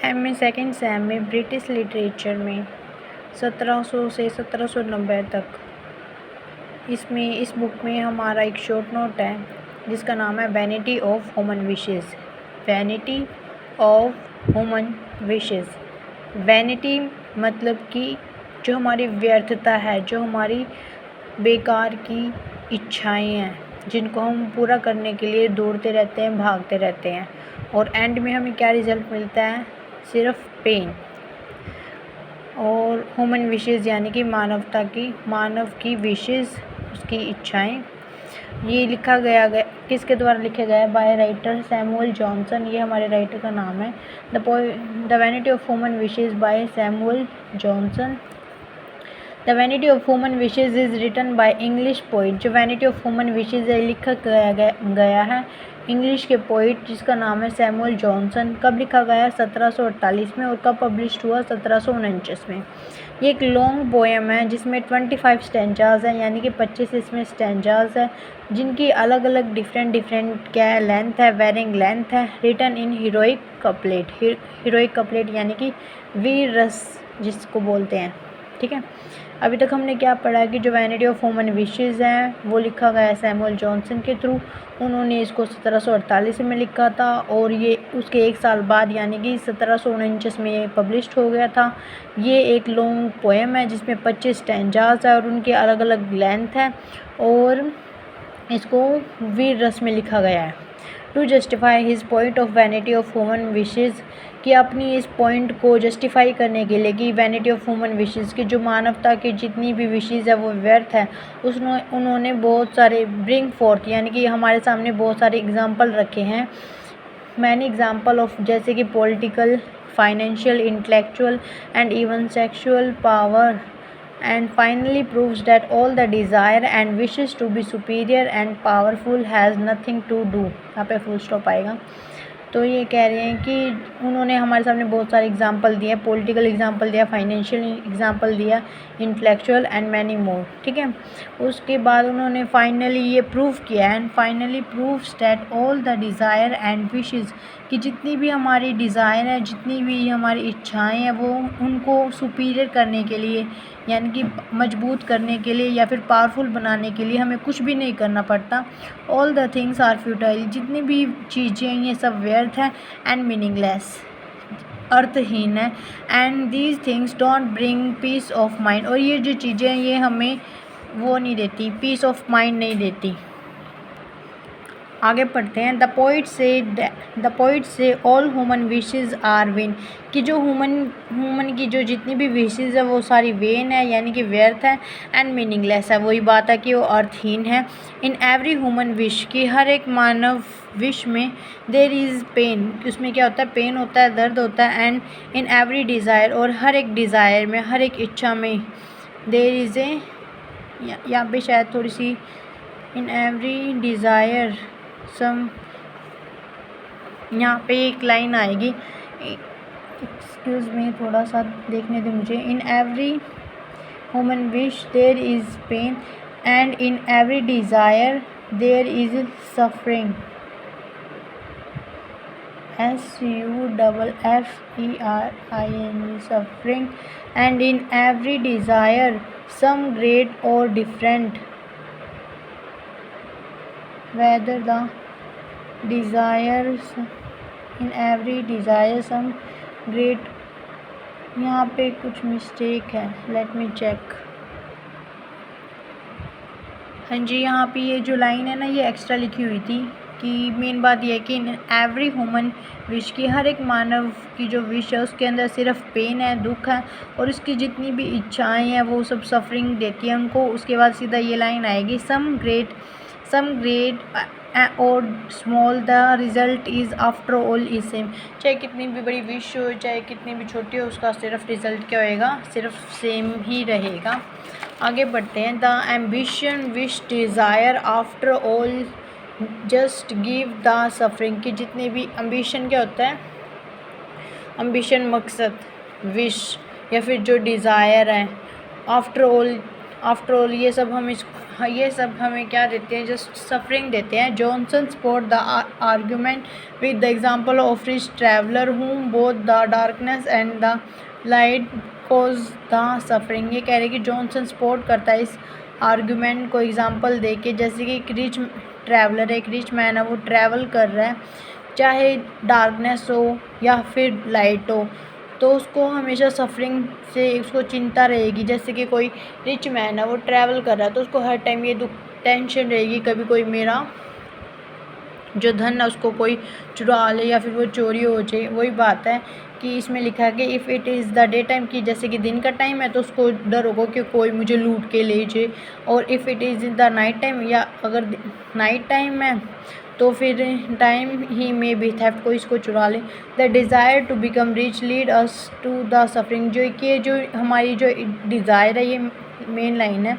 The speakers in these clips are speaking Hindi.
एमए सेकंड सेम में ब्रिटिश लिटरेचर में 1700 से 1790 तक इसमें इस बुक में हमारा एक शॉर्ट नोट है जिसका नाम है vanity of human wishes. Vanity of human wishes. Vanity मतलब कि जो हमारी व्यर्थता है, जो हमारी बेकार की इच्छाएं हैं जिनको हम पूरा करने के लिए दौड़ते रहते हैं, भागते रहते हैं और एंड में हमें क्या रिज़ल्ट मिलता है? सिर्फ पेन। और ह्यूमन विशेस यानी कि मानव की विशेस, उसकी इच्छाएं। ये लिखा गया किसके द्वारा लिखा गया है? By writer Samuel Johnson. ये हमारे राइटर का नाम है। The vanity of human wishes by Samuel Johnson. The vanity of human wishes is written by English poet. जो वैनिटी ऑफ ह्यूमन विशेस है लिखा गया है इंग्लिश के पोइट जिसका नाम है सैमुअल जॉनसन। कब लिखा गया? 1748 में। और कब पब्लिश हुआ? 1749 में। ये एक लॉन्ग पोएम है जिसमें 25 स्टैंजाज हैं, यानी कि 25 इसमें स्टैंजाज है जिनकी अलग अलग डिफरेंट क्या है? लेंथ है, वेरिंग लेंथ है। Written in heroic couplet. Heroic couplet यानी कि वीर रस जिसको बोलते हैं। ठीक है, अभी तक हमने क्या पढ़ा कि जो वैनिटी ऑफ ह्यूमन विशेस हैं वो लिखा गया है सैमुअल जॉनसन के थ्रू। उन्होंने इसको 1748 में लिखा था और ये उसके एक साल बाद यानी कि 1749 में ये पब्लिश्ड हो गया था। ये एक लॉन्ग पोएम है जिसमें 25 स्टैंजाज है और उनकी अलग अलग लेंथ है और इसको वीर रस में लिखा गया है। To justify his point of vanity of human wishes, कि अपनी इस पॉइंट को जस्टिफाई करने के लिए कि वैनिटी ऑफ ह्यूमन विशेस की जो मानवता की जितनी भी विशेस है वो व्यर्थ है, उन्होंने बहुत सारे ब्रिंग फोर्थ यानी कि हमारे सामने बहुत सारे एग्जाम्पल रखे हैं। मैनी एग्जाम्पल ऑफ, जैसे कि political, financial, intellectual and even sexual power, and finally proves that all the desire and wishes to be superior and powerful has nothing to do। यहाँ पे फुल स्टॉप आएगा। तो ये कह रहे हैं कि उन्होंने हमारे सामने बहुत सारे एग्जाम्पल दिए, पॉलिटिकल एग्जाम्पल दिया, फाइनेंशियल एग्जाम्पल दिया, इंटेलेक्चुअल एंड मैनी मोर। ठीक है, उसके बाद उन्होंने फाइनली ये प्रूव किया and finally proves that all the desire and wishes, कि जितनी भी हमारी डिज़ायर है, जितनी भी हमारी इच्छाएं हैं वो उनको सुपीरियर करने के लिए यानी कि मजबूत करने के लिए या फिर पावरफुल बनाने के लिए हमें कुछ भी नहीं करना पड़ता। All the things are futile, जितनी भी चीज़ें ये सब व्यर्थ है एंड मीनिंगलेस, अर्थहीन है। And these things don't bring peace of mind, और ये जो चीज़ें ये हमें वो नहीं देती, पीस ऑफ माइंड नहीं देती। आगे पढ़ते हैं। The poet says all human wishes are vain, कि जो ह्यूमन की जो जितनी भी विशेस है वो सारी वेन है यानी कि व्यर्थ है एंड मीनिंगलेस है। वही बात है कि वो अर्थहीन है। इन एवरी ह्यूमन विश, की हर एक मानव विश में देयर इज़ पेन, उसमें क्या होता है? पेन होता है, दर्द होता है। एंड इन एवरी डिज़ायर, और हर एक डिज़ायर में, हर एक इच्छा में देयर इज़ ए, यहाँ पे शायद थोड़ी सी इन एवरी डिज़ायर सम, यहाँ पे एक लाइन आएगी, एक्सक्यूज़ मी, थोड़ा सा देखने दे मुझे। In every human wish there is pain and in every desire there is suffering, SUFFERING, suffering. And in every desire some great or different, whether the desires in every desire some great, यहाँ पे कुछ मिस्टेक है, लेट मी चेक। हाँ जी, यहाँ पे ये जो लाइन है ना ये एक्स्ट्रा लिखी हुई थी कि मेन बात यह है कि इन एवरी ह्यूमन विश, की हर एक मानव की जो विश है उसके अंदर सिर्फ पेन है, दुख है और उसकी जितनी भी इच्छाएं हैं वो सब सफरिंग देती है उनको। उसके बाद सीधा ये लाइन आएगी, सम ग्रेट और small, the result is after all is same. चाहे कितनी भी बड़ी विश हो, चाहे कितनी भी छोटी हो, उसका सिर्फ रिज़ल्ट क्या होएगा? सिर्फ सेम ही रहेगा। आगे बढ़ते हैं। The ambition wish desire after all just give the suffering, की जितने भी एम्बिशन क्या होता है? एम्बिशन मकसद, विश या फिर जो डिज़ायर है, आफ्टर ऑल ये सब हाँ, ये सब हमें क्या देते हैं, जस्ट सफरिंग देते हैं। Johnson support the argument with the example of rich traveller whom both the darkness and the light cause the suffering. ये कह रहे हैं कि जॉनसन सपोर्ट करता है इस आर्ग्यूमेंट को एग्जांपल दे के, जैसे कि एक रिच ट्रैवलर है, एक रिच मैन है, वो ट्रैवल कर रहा है, चाहे डार्कनेस हो या फिर लाइट हो, तो उसको हमेशा सफरिंग से उसको चिंता रहेगी। जैसे कि कोई रिच मैन है, वो ट्रैवल कर रहा है, तो उसको हर टाइम ये दुख टेंशन रहेगी, कभी कोई मेरा जो धन है उसको कोई चुरा ले या फिर वो चोरी हो जाए। वही बात है कि इसमें लिखा है कि if it is the day time, की जैसे कि दिन का टाइम है तो उसको डर होगा कि कोई मुझे लूट के ले जाए, और if it is the night time, या अगर नाइट टाइम है तो फिर टाइम ही में भी थेफ्ट, कोई इसको चुरा ले। The desire to become rich lead us to the suffering, जो कि जो हमारी जो डिज़ायर है, ये मेन लाइन है।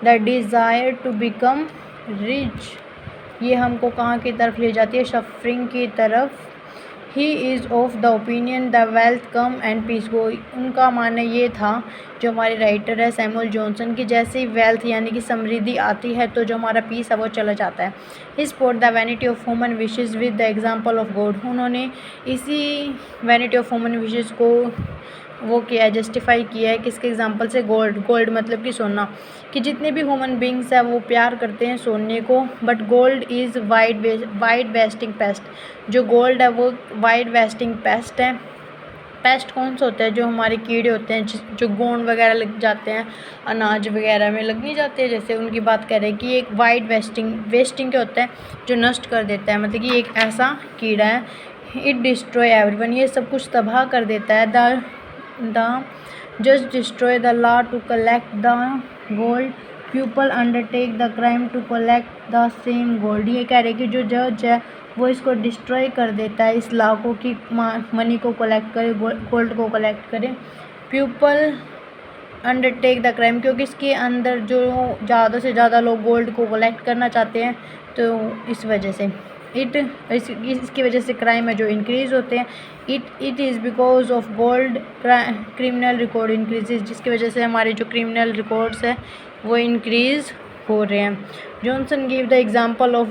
The desire to become rich, ये हमको कहाँ की तरफ ले जाती है, सफरिंग की तरफ। He is of the opinion the wealth come and peace go, उनका मानना ये था, जो हमारे राइटर है सैमुअल जॉनसन की, जैसे ही वेल्थ यानी कि समृद्धि आती है तो जो हमारा पीस है वो चला जाता है। He support the vanity of human wishes with the example of God, उन्होंने इसी वैनिटी ऑफ ह्यूमन विशेज़ को वो किया है, जस्टिफाई किया है किसके एग्जांपल से, गोल्ड मतलब कि सोना, कि जितने भी ह्यूमन बींग्स है वो प्यार करते हैं सोने को, but gold is wide wasting paste, जो गोल्ड है वो वाइड वेस्टिंग पेस्ट है। पेस्ट कौन सा होता है, जो हमारे कीड़े होते हैं, जो गोंद वगैरह लग जाते हैं अनाज वगैरह में लग नहीं जाते हैं, जैसे उनकी बात कर रहे हैं कि एक वाइड वेस्टिंग क्या होता है, जो नष्ट कर देता है, मतलब कि एक ऐसा कीड़ा है। इट डिस्ट्रॉय एवरीवन, ये सब कुछ तबाह कर देता है। The just destroy the law to collect the gold, people undertake the crime to collect the same gold. ये कह रहे कि जो जज है वो इसको डिस्ट्रॉय कर देता है, इस लॉ को, कि मनी को कलेक्ट करे, गोल्ड को कलेक्ट करे। पीपल अंडरटेक द क्राइम, क्योंकि इसके अंदर जो ज़्यादा से ज़्यादा लोग गोल्ड को कलेक्ट करना चाहते हैं, तो इस वजह से इसकी वजह से क्राइम है जो इंक्रीज़ होते हैं। It is because of gold criminal record increases, जिसकी वजह से हमारे जो क्रिमिनल रिकॉर्ड्स है वो इंक्रीज़ हो रहे हैं। Johnson give the example of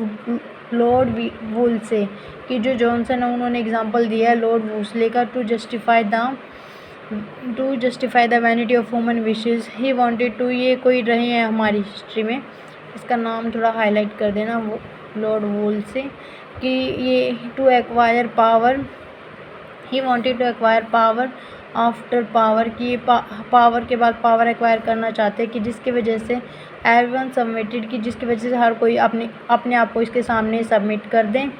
Lord Wolsey, कि जो जॉनसन है उन्होंने एग्जांपल दिया है लॉर्ड वुल्से का, to justify the vanity of human wishes. He wanted to, ये कोई रहे हैं हमारी हिस्ट्री में, इसका नाम थोड़ा हाईलाइट कर देना, वो लॉर्ड वुल्से, कि ये to acquire power, he wanted to acquire power after power, की पावर के बाद पावर एक्वायर करना चाहते हैं, कि जिसकी वजह से एवरीवन सबमिटेड, की जिसकी वजह से हर कोई अपने आप को इसके सामने सबमिट कर दें।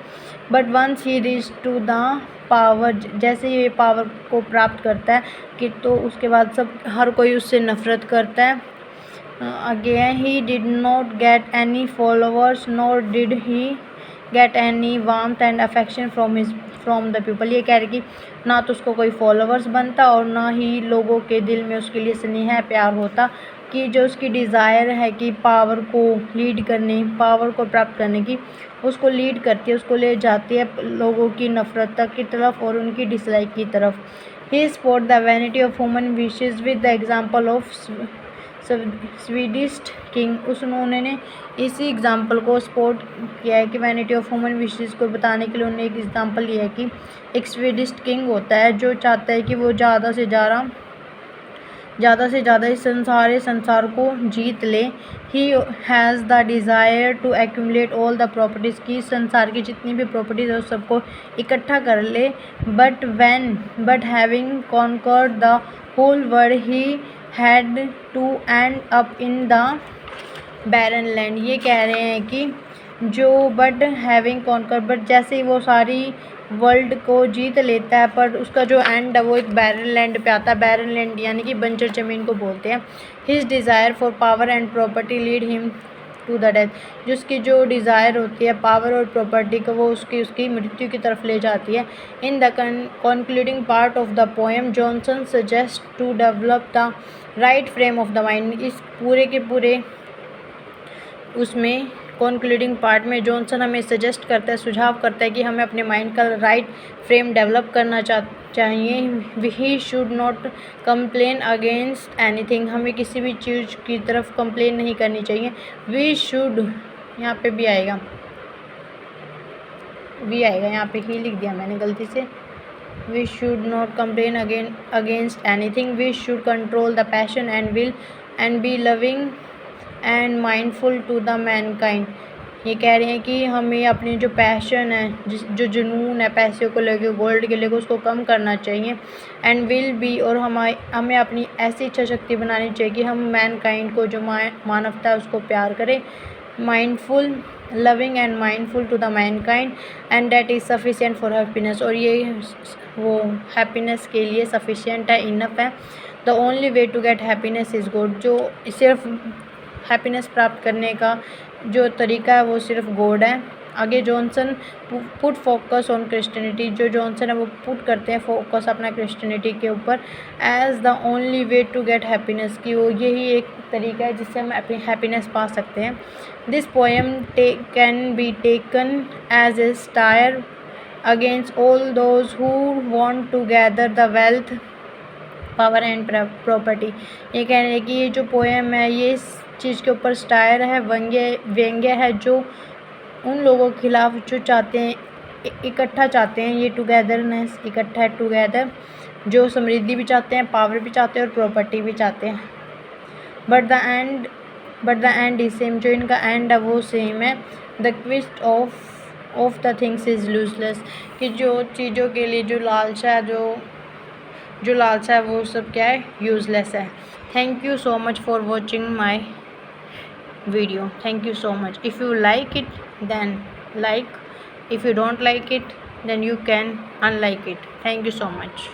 But once he reach to the power, जैसे ये पावर को प्राप्त करता है कि तो उसके बाद हर कोई उससे नफ़रत करता है। Again he did not get any followers nor did he get any warmth and affection from the people. ये कह रहे कि ना तो उसको कोई फॉलोअर्स बनता और ना ही लोगों के दिल में उसके लिए स्नेह प्यार होता, कि जो उसकी डिज़ायर है कि पावर को लीड करने, पावर को प्राप्त करने की, उसको लीड करती है, उसको ले जाती है लोगों की नफ़रत तक की तरफ और उनकी डिसलाइक की तरफ। He support the vanity of human wishes with the example of Swedish king, उन्होंने इसी एग्जांपल को सपोर्ट किया है कि वैनिटी ऑफ ह्यूमन विशेज़ को बताने के लिए उन्होंने एक एग्जांपल लिया है कि एक स्वीडिश किंग होता है जो चाहता है कि वो ज़्यादा से ज़्यादा इस संसार को जीत ले। He has the desire to accumulate all the properties, की संसार की जितनी भी प्रॉपर्टीज़ है उस सबको इकट्ठा कर ले। But having conquered the whole world he had to end up in the barren land. ये कह रहे हैं कि जो बट हैविंग कॉन्कर, बट जैसे ही वो सारी वर्ल्ड को जीत लेता है पर उसका जो एंड है वो एक बैरन लैंड पे आता है। बैरन लैंड यानी कि बंजर ज़मीन को बोलते हैं। His desire for power and property lead him to the death, जिसकी जो डिज़ायर होती है पावर और प्रॉपर्टी को, वो उसकी मृत्यु की तरफ ले जाती है। In the concluding part of the poem Johnson suggest to develop the right frame of the mind. इस पूरे के पूरे उसमें कॉन्क्लूडिंग पार्ट में जॉनसन हमें सजेस्ट करता है, सुझाव करता है कि हमें अपने माइंड का राइट फ्रेम डेवलप करना चाहिए। He should not complain against anything, हमें किसी भी चीज़ की तरफ कंप्लेन नहीं करनी चाहिए। वी शुड, यहाँ पे भी आएगा यहाँ पे ही लिख दिया मैंने गलती से। We should not complain against anything, we should control the passion and will and be loving and mindful to the mankind. ये कह रहे हैं कि हमें अपनी जो पैशन है, जो जुनून है पैसे को लेकर, गोल्ड के लेकर, उसको कम करना चाहिए। एंड विल बी, और हमें अपनी ऐसी इच्छा शक्ति बनानी चाहिए कि हम मैनकाइंड को, जो मानवता है, उसको प्यार करें। Mindful, loving and mindful to the mankind and that is sufficient for happiness, और ये वो हैप्पीनेस के लिए सफिशिएंट है, इनफ है। The only way to get happiness is God, जो सिर्फ हैप्पीनेस प्राप्त करने का जो तरीका है वो सिर्फ गॉड है। आगे Johnson put focus on Christianity, जो जॉनसन है वो पुट करते हैं फोकस अपना क्रिश्चियनिटी के ऊपर, as the only way to get happiness, की वो यही एक तरीका है जिससे हम अपनी हैप्पीनेस पा सकते हैं। This poem can be taken as a satire against all those who want to gather the wealth, power and property. ये कह रहे हैं कि ये जो पोएम है ये इस चीज़ के ऊपर स्टायर है, व्यंग्य है, जो उन लोगों के खिलाफ जो चाहते हैं इकट्ठा चाहते हैं, ये टुगेदरनेस, इकट्ठा है, टुगेदर, जो समृद्धि भी चाहते हैं, पावर भी चाहते हैं और प्रॉपर्टी भी चाहते हैं। But the end is same, जो इनका एंड है वो सेम है। The quest of the things is useless, कि जो चीज़ों के लिए जो लालसा है, जो लालसा है वो सब क्या है, यूजलेस है। Thank you so much for watching my video. Thank you so much. If you like it, then like. If you don't like it, then you can unlike it. Thank you so much.